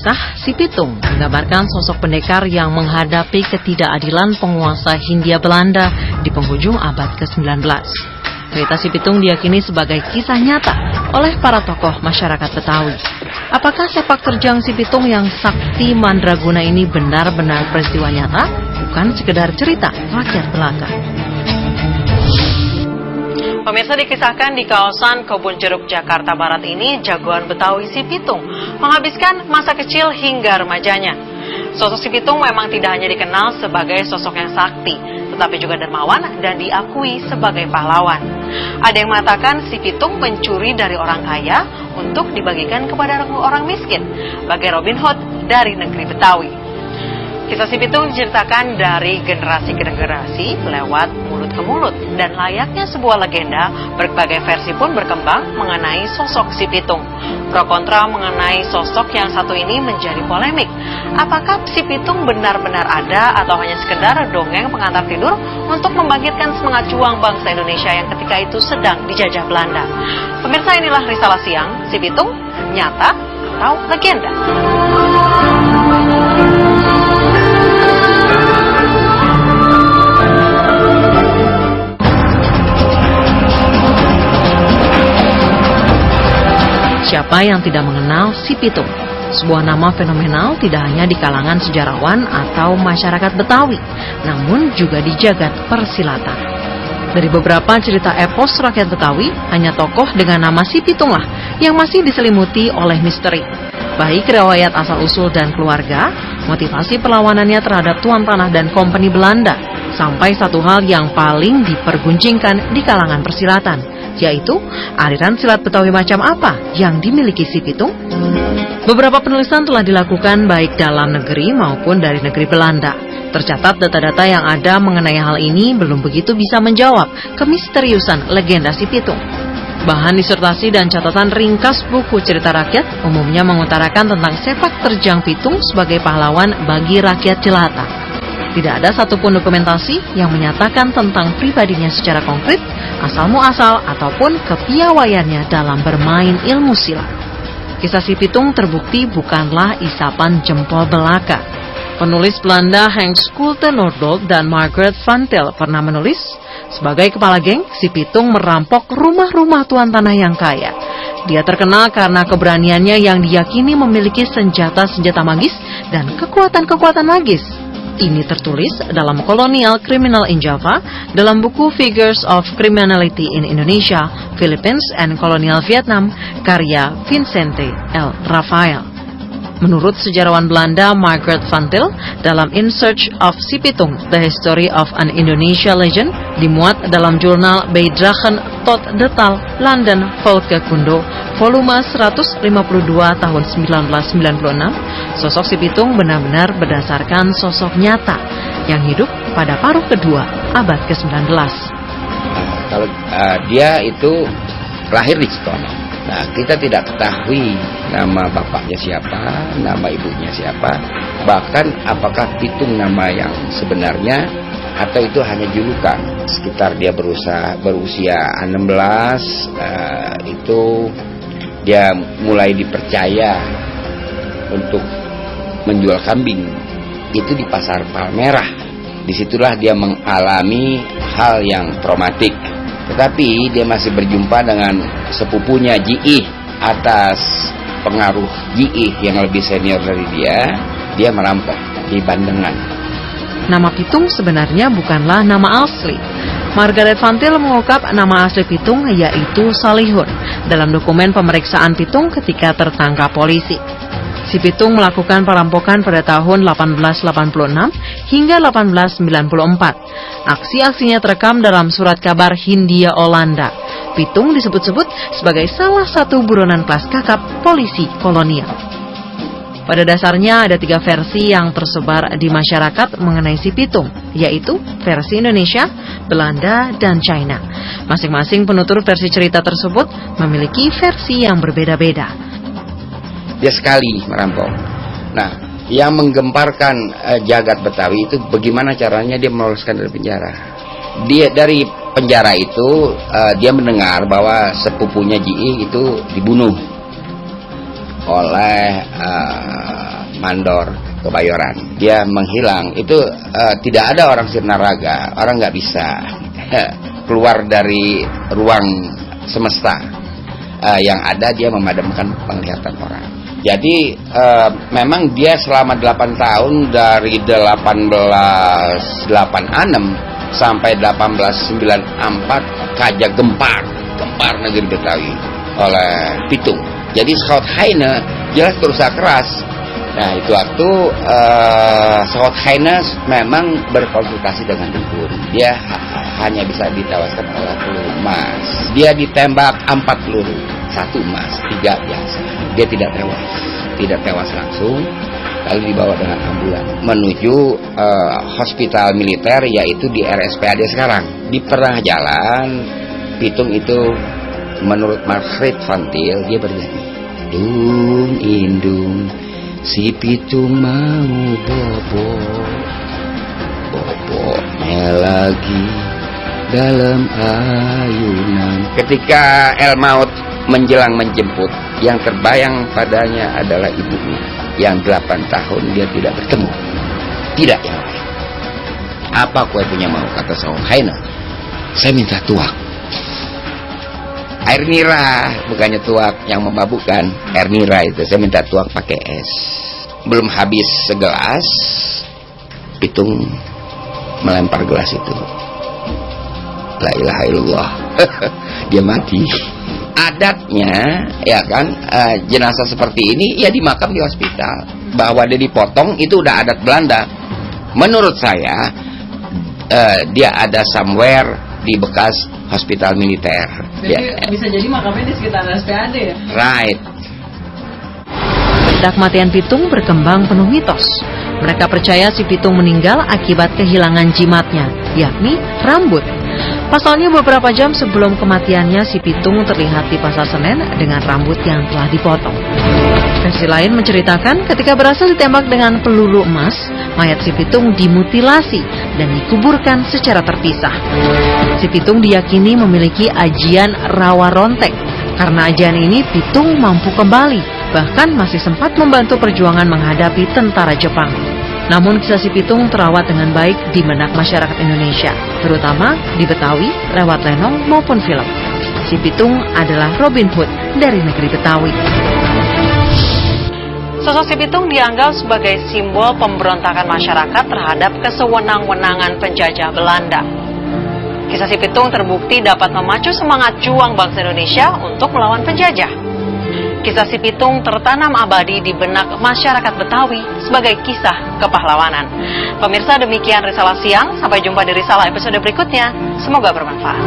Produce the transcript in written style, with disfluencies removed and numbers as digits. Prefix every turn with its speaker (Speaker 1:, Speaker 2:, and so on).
Speaker 1: Kisah Si Pitung menggambarkan sosok pendekar yang menghadapi ketidakadilan penguasa Hindia Belanda di penghujung abad ke-19. Cerita Si Pitung diyakini sebagai kisah nyata oleh para tokoh masyarakat Betawi. Apakah sepak terjang Si Pitung yang sakti mandraguna ini benar-benar peristiwa nyata, bukan sekedar cerita rakyat belaka? Pemirsa, dikisahkan di kawasan Kebun Jeruk Jakarta Barat ini, jagoan Betawi Si Pitung menghabiskan masa kecil hingga remajanya. Sosok Si Pitung memang tidak hanya dikenal sebagai sosok yang sakti, tetapi juga dermawan dan diakui sebagai pahlawan. Ada yang mengatakan Si Pitung mencuri dari orang kaya untuk dibagikan kepada orang miskin, bagai Robin Hood dari negeri Betawi. Kisah Si Pitung diceritakan dari generasi ke generasi lewat mulut ke mulut, dan layaknya sebuah legenda, berbagai versi pun berkembang mengenai sosok Si Pitung. Pro kontra mengenai sosok yang satu ini menjadi polemik. Apakah Si Pitung benar-benar ada atau hanya sekedar dongeng pengantar tidur untuk membangkitkan semangat juang bangsa Indonesia yang ketika itu sedang dijajah Belanda? Pemirsa, inilah Risalah Siang, Si Pitung nyata atau legenda? Siapa yang tidak mengenal Si Pitung? Sebuah nama fenomenal tidak hanya di kalangan sejarawan atau masyarakat Betawi, namun juga di jagat persilatan. Dari beberapa cerita epos rakyat Betawi, hanya tokoh dengan nama Si Pitunglah yang masih diselimuti oleh misteri. Baik riwayat asal-usul dan keluarga, motivasi perlawanannya terhadap tuan tanah dan kompeni Belanda, sampai satu hal yang paling diperguncingkan di kalangan persilatan, yaitu aliran silat Betawi macam apa yang dimiliki Si Pitung. Beberapa penulisan telah dilakukan baik dalam negeri maupun dari negeri Belanda. Tercatat data-data yang ada mengenai hal ini belum begitu bisa menjawab kemisteriusan legenda Si Pitung. Bahan disertasi dan catatan ringkas buku cerita rakyat umumnya mengutarakan tentang sepak terjang Pitung sebagai pahlawan bagi rakyat jelata. Tidak ada satupun dokumentasi yang menyatakan tentang pribadinya secara konkret, asal-muasal ataupun kepiawaiannya dalam bermain ilmu silat. Kisah Si Pitung terbukti bukanlah isapan jempol belaka. Penulis Belanda Hans Schulte Nordholt dan Margaret van Til pernah menulis, sebagai kepala geng, Si Pitung merampok rumah-rumah tuan tanah yang kaya. Dia terkenal karena keberaniannya yang diyakini memiliki senjata-senjata magis dan kekuatan-kekuatan magis. Ini tertulis dalam Colonial Criminal in Java, dalam buku Figures of Criminality in Indonesia, Philippines and Colonial Vietnam, karya Vincente L. Rafael. Menurut sejarawan Belanda Margaret van Til, dalam In Search of Si Pitung, The History of an Indonesia Legend, dimuat dalam jurnal Bijdragen tot de Taal, London, Volkskunde, volume 152 tahun 1996, sosok Si Pitung benar-benar berdasarkan sosok nyata yang hidup pada paruh kedua abad ke-19.
Speaker 2: Kalau dia itu lahir di Citono. Nah, kita tidak ketahui nama bapaknya siapa, nama ibunya siapa, bahkan apakah Pitung nama yang sebenarnya atau itu hanya julukan. Sekitar dia berusia 16, itu dia mulai dipercaya untuk menjual kambing. Itu di pasar Palmerah. Disitulah dia mengalami hal yang traumatik. Tetapi dia masih berjumpa dengan sepupunya Ji atas pengaruh Ji yang lebih senior dari dia merampok di Bandengan.
Speaker 1: Nama Pitung sebenarnya bukanlah nama asli. Margaret van Til mengungkap nama asli Pitung yaitu Salihun dalam dokumen pemeriksaan Pitung ketika tertangkap polisi. Si Pitung melakukan perampokan pada tahun 1886 hingga 1894. Aksi-aksinya terekam dalam surat kabar Hindia Olanda. Pitung disebut-sebut sebagai salah satu buronan kelas kakap polisi kolonial. Pada dasarnya ada 3 versi yang tersebar di masyarakat mengenai Si Pitung, yaitu versi Indonesia, Belanda, dan China. Masing-masing penutur versi cerita tersebut memiliki versi yang berbeda-beda.
Speaker 2: Dia sekali merampok. Nah, yang menggemparkan jagat Betawi itu bagaimana caranya dia meloloskan dari penjara. Dia dari penjara itu dia mendengar bahwa sepupunya Ji itu dibunuh oleh Mandor, Kebayoran. Dia menghilang. Itu tidak ada orang Sirnaraga. Orang nggak bisa keluar dari ruang semesta. Yang ada dia memadamkan penglihatan orang. Jadi memang dia selama 8 tahun dari 1886 sampai 1894 Kaja gempar negeri Betawi oleh Pitung. Jadi Scout Heine jelas berusaha keras. Nah itu waktu Scout Heine memang berkonsultasi dengan dukun. Dia hanya bisa ditewaskan oleh peluru emas. Dia ditembak 4 peluru, 1 emas, 3 biasa. Dia tidak tewas langsung. Lalu dibawa dengan ambulan menuju hospital militer, yaitu di RSPAD sekarang. Di tengah jalan Pitung itu menurut Margaret Van Til dia bernyanyi, dung indung si Pitung mau boboknya lagi dalam ayunan. Ketika El Maut menjelang menjemput, yang terbayang padanya adalah ibunya yang 8 tahun dia tidak bertemu. Tidak yang lain. Apa kue punya mau, kata Scout Heine. Saya minta tuak. Air nira, bukannya tuak yang memabukkan. Air nira itu, saya minta tuak pakai es. Belum habis segelas, Pitung melempar gelas itu. La ilaha illallah. Dia mati. Adatnya ya kan, jenazah seperti ini ya dimakam di hospital. Bahwa dia dipotong itu udah adat Belanda. Menurut saya dia ada somewhere di bekas hospital militer.
Speaker 3: Jadi bisa jadi makamnya di sekitar RSPAD ya?
Speaker 2: Right.
Speaker 1: Bedak kematian Pitung berkembang penuh mitos. Mereka percaya si Pitung meninggal akibat kehilangan jimatnya, yakni rambut. Pasalnya beberapa jam sebelum kematiannya si Pitung terlihat di Pasar Senen dengan rambut yang telah dipotong. Versi lain menceritakan ketika berhasil ditembak dengan peluru emas, mayat si Pitung dimutilasi dan dikuburkan secara terpisah. Si Pitung diyakini memiliki ajian rawa rontek. Karena ajian ini Pitung mampu kembali, bahkan masih sempat membantu perjuangan menghadapi tentara Jepang. Namun kisah si Pitung terawat dengan baik di benak masyarakat Indonesia, terutama di Betawi lewat lenong maupun film. Si Pitung adalah Robin Hood dari negeri Betawi. Sosok si Pitung dianggap sebagai simbol pemberontakan masyarakat terhadap kesewenang-wenangan penjajah Belanda. Kisah si Pitung terbukti dapat memacu semangat juang bangsa Indonesia untuk melawan penjajah. Kisah si Pitung tertanam abadi di benak masyarakat Betawi sebagai kisah kepahlawanan. Pemirsa, demikian Risalah Siang. Sampai jumpa di Risalah episode berikutnya. Semoga bermanfaat.